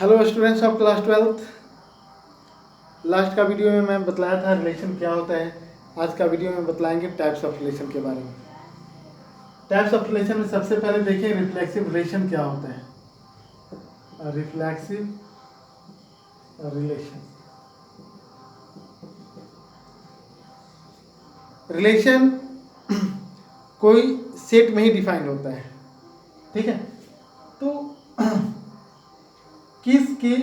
Hello students of class 12th। Last का video में मैं बतलाया था रिलेशन क्या होता है। आज का वीडियो में बतलाएंगे टाइप्स ऑफ रिलेशन के बारे में। टाइप्स ऑफ रिलेशन में सबसे पहले देखिए रिफ्लेक्सिव रिलेशन क्या होता है। रिफ्लेक्सिव रिलेशन रिलेशन कोई सेट में ही डिफाइन होता है, ठीक है। तो किस की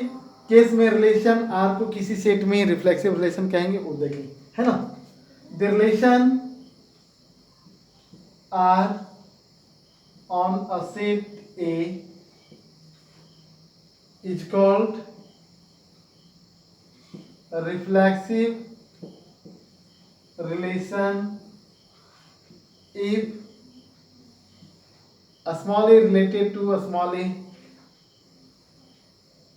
केस में रिलेशन आर को किसी सेट में रिफ्लेक्सिव रिलेशन कहेंगे वो देखें, है ना। The relation are on a set A is called reflexive relation if a small a related to a small a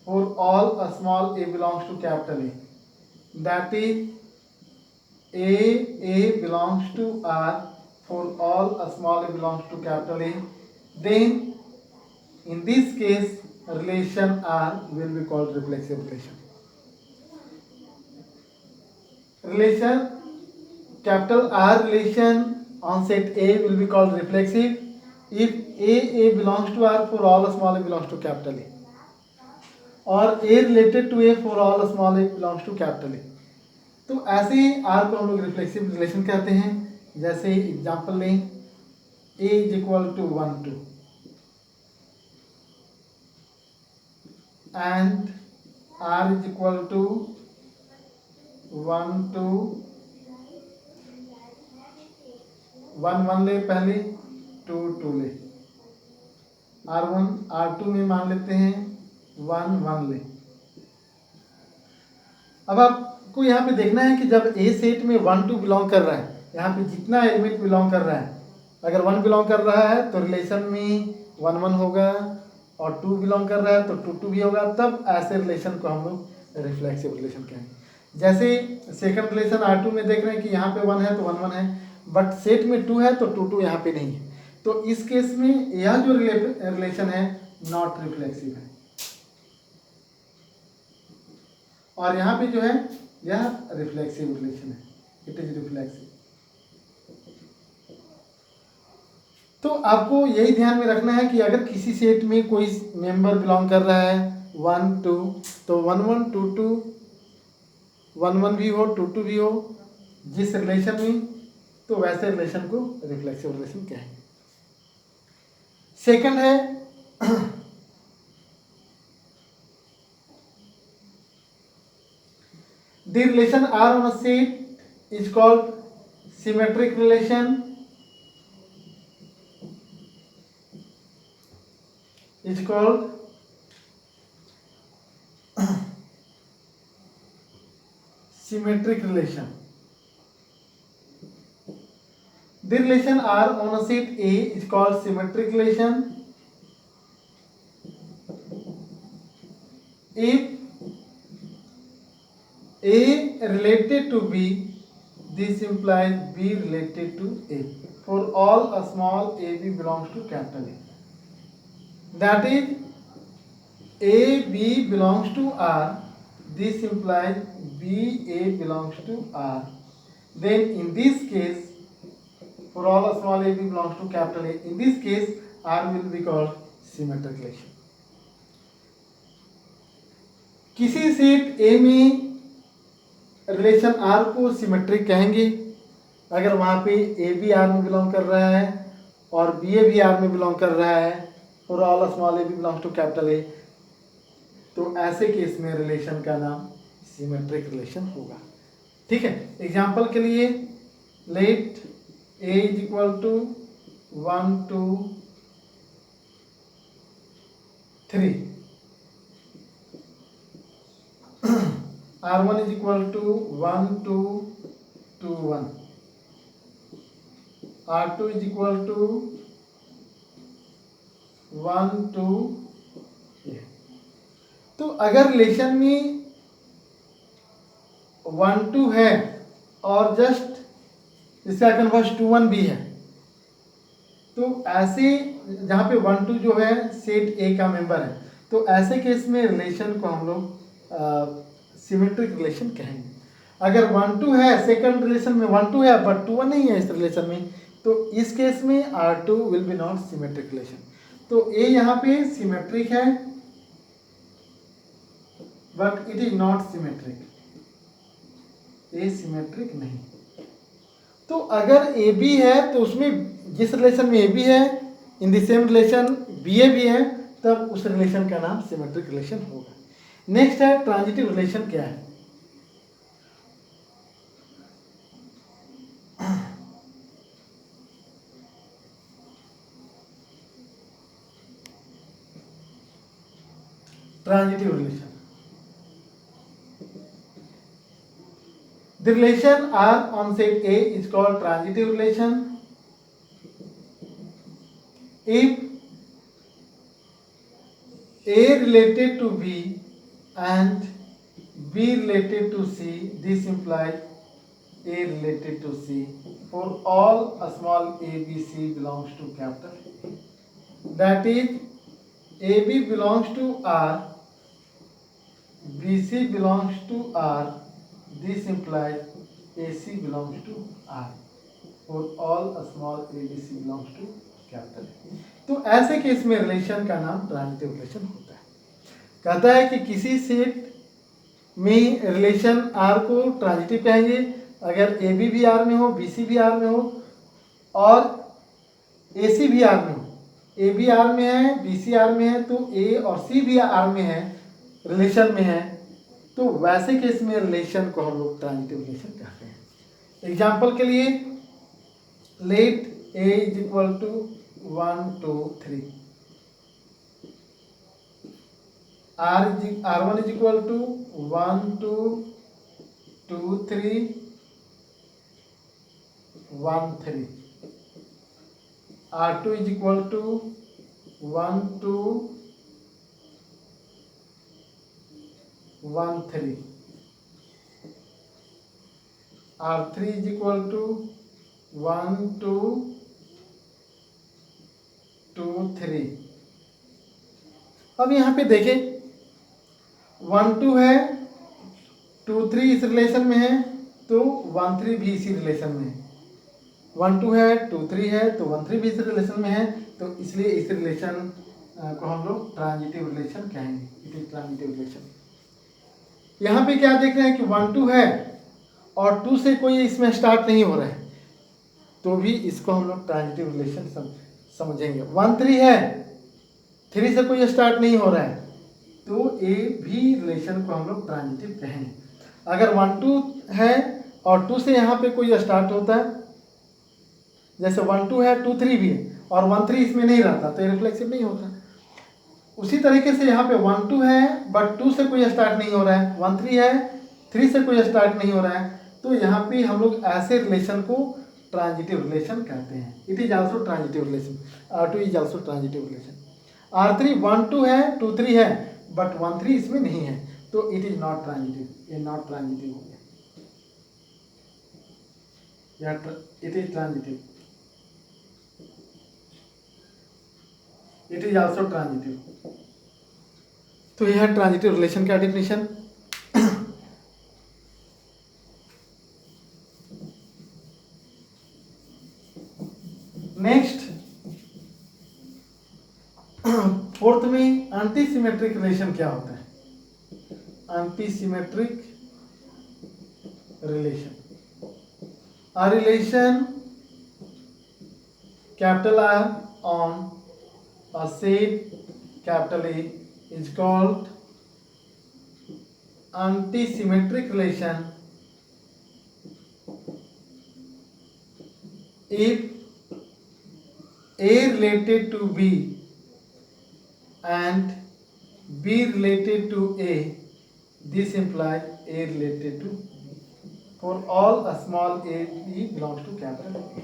for all a small a belongs to capital A. That is A belongs to R for all a small a belongs to capital A. Then in this case relation R will be called reflexive relation. Relation capital R relation on set A will be called reflexive if A belongs to R for all small a belongs to capital A, or A related to A for all small a belongs to capital A. तो ऐसे ही R को हम लोग reflexive relation कहते हैं। जैसे example लें, A is equal to 1 2 and R is equal to 1 2 1 1 ले पहले, 2 2 ले, R1 R2 में मान लेते हैं 1 1 ले। अब आपको यहाँ पे देखना है कि जब ए सेट में 1 2 बिलोंग कर रहा है, यहाँ पे जितना एलिमेंट बिलोंग कर रहा है, अगर 1 बिलोंग कर रहा है तो रिलेशन में 1 1 होगा, और 2 बिलोंग कर रहा है तो 2 2 भी होगा। तब ऐसे रिलेशन को हम लोग रिफ्लेक्सिव रिलेशन कहेंगे। जैसे सेकंड रिलेशन R2 में देख रहे हैं कि यहाँ पे 1 है तो 1 1 है, बट सेट में 2 है तो 2 2 यहाँ पे नहीं है। तो इस केस में यह जो रिलेशन है नॉट रिफ्लेक्सिव है, और यहाँ पे जो है यह रिफ्लेक्सिव रिलेशन है, इट इज रिफ्लेक्सिव। तो आपको यही ध्यान में रखना है कि अगर किसी सेट में कोई मेंबर बिलोंग कर रहा है 1 2, तो 1 1 2 2 1 1 भी हो 2 2 भी हो जिस रिलेशन में, तो वैसे रिलेशन को रिफ्लेक्सिव रिलेशन कहेंगे। सेकंड है the relation R on a set is called symmetric relation. Is called symmetric relation. The relation R on a set A is called symmetric relation if A related to B, this implies B related to A for all a small a b belongs to capital A. That is A B belongs to R, this implies B A belongs to R. Then in this case, for all a small a b belongs to capital A, in this case R will be called symmetric relation. किसी set A में relation are को symmetric कहेंगे अगर वहाँ पे ए भी are में belong कर रहा है और बी ए भी आर में बिलोंग कर रहा है और ऑल स्मॉल ए भी बिलोंग्स टू कैपिटल ए, तो ऐसे केस में रिलेशन का नाम सिमेट्रिक रिलेशन होगा, ठीक है। एग्जांपल के लिए let A is equal to 1 2 3, R1 is equal to 1 2 2 1, R2 is equal to 1 2 ये। तो अगर रिलेशन में 1 2 है और जस्ट इसका कन्वर्स 2 1 भी है, तो ऐसे जहाँ पे 1 2 जो है सेट ए का मेंबर है, तो ऐसे केस में रिलेशन को हम लोग सिमेट्रिक रिलेशन कहेंगे। अगर 1 2 है, सेकंड रिलेशन में 1 2 है बट 2 1 नहीं है इस रिलेशन में, तो इस केस में R2 will be not symmetric relation. तो A यहाँ पे सिमेट्रिक है but it is not symmetric, A symmetric नहीं। तो अगर AB है तो उसमें जिस रिलेशन में AB है in the same relation BA भी है, तब उस रिलेशन का नाम सिमेट्रिक रिलेशन होगा। नेक्स्ट है ट्रांजिटिव रिलेशन। क्या है? Transitive relation, the relation R on set A is called transitive relation if A related to B and B related to C. This implies A related to C for all small a, b, c belongs to capital A. That is, AB belongs to R, BC belongs to R. This implies AC belongs to R for all small a, b, c belongs to capital A. तो ऐसे case में relation का नाम transitive relation होता है। कहता है कि किसी सेट में रिलेशन R को ट्रांजिटिव कहेंगे अगर AB भी R में हो, BC भी R में हो और AC भी R में हो। AB R में है, BC R में है, तो A और C भी R में है, रिलेशन में है, तो वैसे केस में रिलेशन को हम लोग ट्रांजिटिव रिलेशन कहते हैं। एग्जाम्पल के लिए let A is equal to 1 2 3, R1 is equal to 1 2 2 3 1 3, R2 is equal to 1 2 1 3, R3 is equal to 1 2 2 3। अब यहाँ पे देखें 1 2 है, 2 3 इस रिलेशन में है, तो 1 3 भी इसी रिलेशन में है। 1 2 है, 2 3 है, तो 1 3 भी इस रिलेशन में है, तो इसलिए इस रिलेशन को हम लोग ट्रांजिटिव रिलेशन कहेंगे। It is transitive relation. यहाँ पे क्या देख रहे हैं कि 1 2 है और 2 से कोई इसमें स्टार्ट नहीं हो रहा है, तो भी इसको हम लोग ट्रांजिटिव रिलेशन समझेंगे। 1 3 है, 3 से कोई स्टार्ट नहीं हो रहा है, तो ये भी रिलेशन को हम लोग ट्रांजिटिव कहेंगे। अगर 1 2 है और 2 से यहाँ पे कोई स्टार्ट होता है, जैसे 1 2 है 2 3 भी है और 1 3 इसमें नहीं रहता, तो ये रिफ्लेक्सिव नहीं होता। उसी तरीके से यहाँ पे 1 2 है बट 2 से कोई स्टार्ट नहीं हो रहा है, 1 3 है, 3 से कोई स्टार्ट नहीं हो रहा है, तो यहाँ पे हम लोग ऐसे रिलेशन को ट्रांजिटिव रिलेशन कहते हैं। It is also transitive relation. R2 is also transitive relation. R3 1 2 है, 2 3 है बट 1 3 इसमें नहीं है, तो इट इज नॉट ट्रांजिटिव, ये नॉट ट्रांजिटिव हो गया, it is transitive, it is also transitive. तो यह है ट्रांजिटिव रिलेशन का डेफिनेशन। नेक्स्ट, फोर्थ में एंटी सिमेट्रिक रिलेशन क्या होता है? Anti symmetric relation, a relation capital R on a set capital A is called anti-symmetric relation if A related to B and B related to A. This implies A related to B. For all a small a, B belongs to capital A.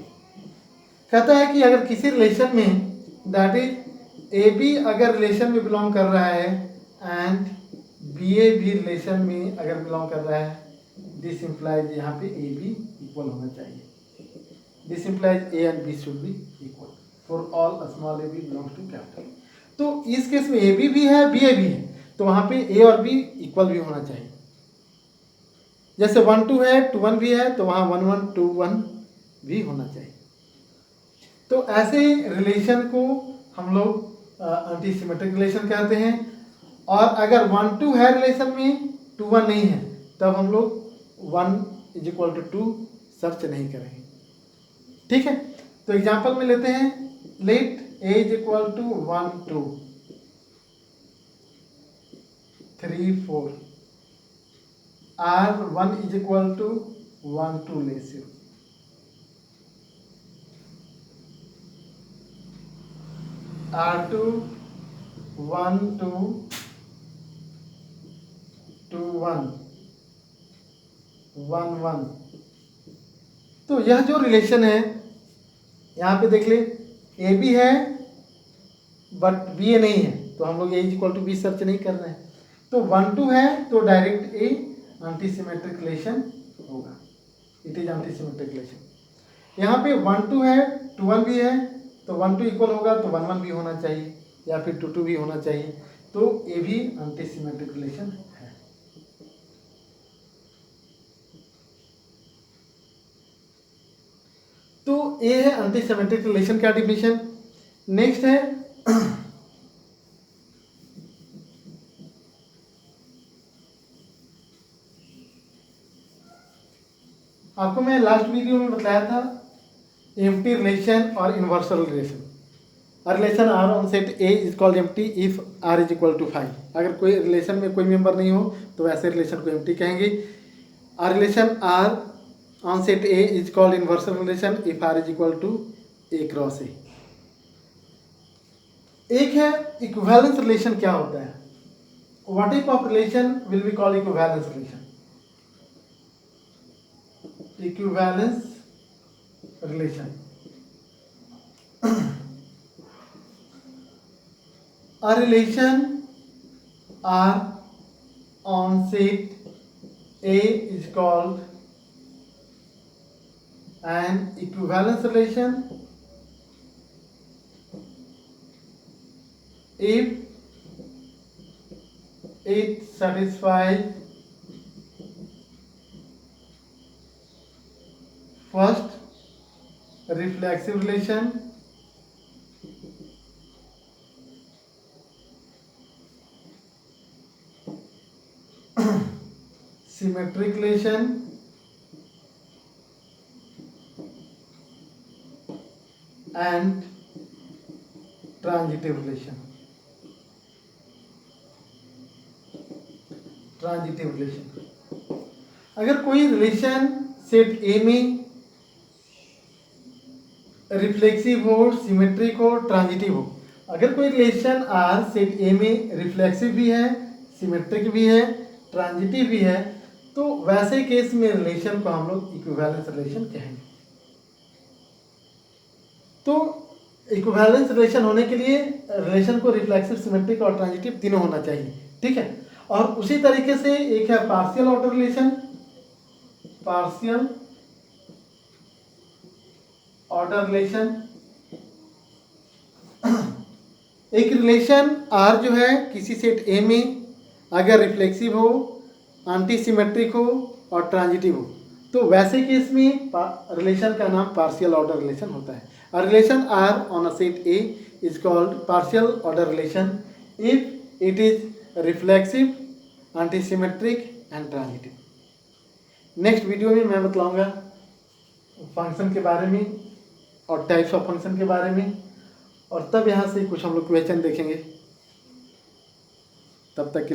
कहता है कि अगर किसी relation में, that is A B अगर relation में belong कर रहा है एंड बी ए भी रिलेशन में अगर बिलोंग कर रहा है, दिस इम्प्लाइज यहाँ पे ए बी इक्वल होना चाहिए। This implies A and B should be equal for all small A B belongs to capital. तो इस केस में ए भी है बी भी है, तो वहाँ पे ए और बी इक्वल भी होना चाहिए। जैसे 1 2 है 2 1 भी है, तो वहाँ 1 1 2 1 भी होना चाहिए। तो ऐसे रिलेशन को हम लोग एंटी सिमेट्रिक रिलेशन कहते हैं। और अगर 1 2 है रिलेशन में 2 1 नहीं है, तब हम लोग 1 = 2 सर्च नहीं करेंगे। ठीक है, तो एग्जांपल में लेते हैं, लेट a = 1 2 3 4 r1 = 1 2 लेसियो। r2 1 2 2 1 1 1। तो यह जो रिलेशन है, यहाँ पे देख ले, ए बी है बट बी ए नहीं है, तो हम लोग a = b सर्च नहीं कर रहे हैं। तो 1 2 है तो डायरेक्ट ए एंटी सिमेट्रिक रिलेशन होगा, it is anti symmetric relation. यहाँ पे 1 2 है 2 1 भी है, तो 1 2 इक्वल होगा तो 1 1 भी होना चाहिए, या फिर 2 2 भी होना चाहिए, तो ये भी एंटी सिमेट्रिक रिलेशन है। तो ये है एंटी सिमेट्रिक रिलेशन का डिफिनेशन। नेक्स्ट है आपको मैं लास्ट वीडियो में बताया था एम्प्टी रिलेशन और universal relation. Relation are on set A is called empty if R is equal to 5। अगर कोई रिलेशन में कोई मेंबर नहीं हो तो वैसे रिलेशन को एम्प्टी कहेंगे। Relation are on set A is called universal relation if R is equal to A cross A. एक है इक्विवेलेंस रिलेशन। क्या होता है? What type of relation will be called equivalence relation? Equivalence relation. A relation R on set A is called an equivalence relation if it satisfies first reflexive relation, symmetric relation, and transitive relation. Transitive relation, अगर कोई relation set ए में reflexive हो, symmetric हो, transitive हो। अगर कोई relation are set ए में reflexive भी है, सिमेट्रिक भी है, ट्रांजिटिव भी है, तो वैसे केस में रिलेशन को हम लोग इक्विवेलेंस रिलेशन कहेंगे। तो इक्विवेलेंस रिलेशन होने के लिए रिलेशन को रिफ्लेक्सिव, सिमेट्रिक और ट्रांजिटिव तीनों होना चाहिए। ठीक है, और उसी तरीके से एक है partial order relation. Partial order relation, एक रिलेशन आर जो है किसी सेट ए में अगर रिफ्लेक्सिव हो, एंटी सिमेट्रिक हो और ट्रांजिटिव हो, तो वैसे केस में रिलेशन का नाम पार्शियल ऑर्डर रिलेशन होता है। A relation R on a set A is called partial order relation if it is reflexive, antisymmetric and transitive. Next video में मैं बतलाऊंगा फंक्शन के बारे में और टाइप्स ऑफ फंक्शन के बारे में, और तब यहाँ से कुछ हम लोग क्वेश्चन देखेंगे। तब तक के